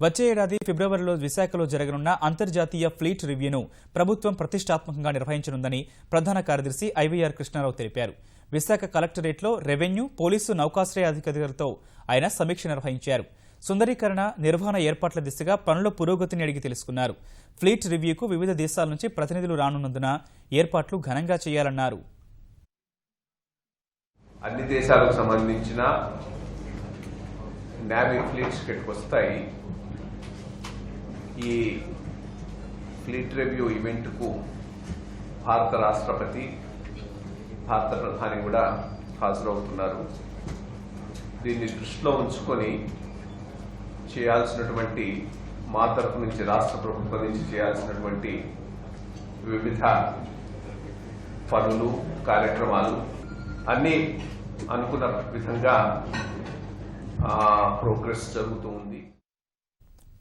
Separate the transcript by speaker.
Speaker 1: వచ్చే ఏడాది ఫిబ్రవరిలో విశాఖలో జరగనున్న అంతర్జాతీయ ఫ్లీట్ రివ్యూను ప్రభుత్వం ప్రతిష్టాత్మకంగా నిర్వహించనుందని ప్రధాన కార్యదర్శి ఐవీఆర్ కృష్ణారావు తెలిపారు. విశాఖ కలెక్టరేట్లో రెవెన్యూ, పోలీసు, నౌకాశ్రయ అధికారులతో ఆయన సమీక్ష నిర్వహించారు. సుందరీకరణ, నిర్వహణ ఏర్పాట్ల దిశగా పనుల పురోగతిని అడిగి తెలుసుకున్నారు. ఫ్లీట్ రివ్యూకు వివిధ దేశాల నుంచి ప్రతినిధులు రానున్నందున ఏర్పాట్లు ఘనంగా చేయాలన్నారు.
Speaker 2: అన్ని దేశాలకు సంబంధించిన నేవీ ఫ్లీట్స్ ఇక్కడికి వస్తాయి. ఈ ఫ్లీట్ రివ్యూ ఈవెంట్కు భారత రాష్ట్రపతి, భారత ప్రధాని కూడా హాజరవుతున్నారు. దీన్ని దృష్టిలో ఉంచుకొని చేయాల్సినటువంటి మా తరఫు నుంచి, రాష్ట్ర ప్రభుత్వం నుంచి చేయాల్సినటువంటి వివిధ పనులు, కార్యక్రమాలు అన్నీ అనుకున్న విధంగా ప్రోగ్రెస్ జరుగుతూ ఉంది.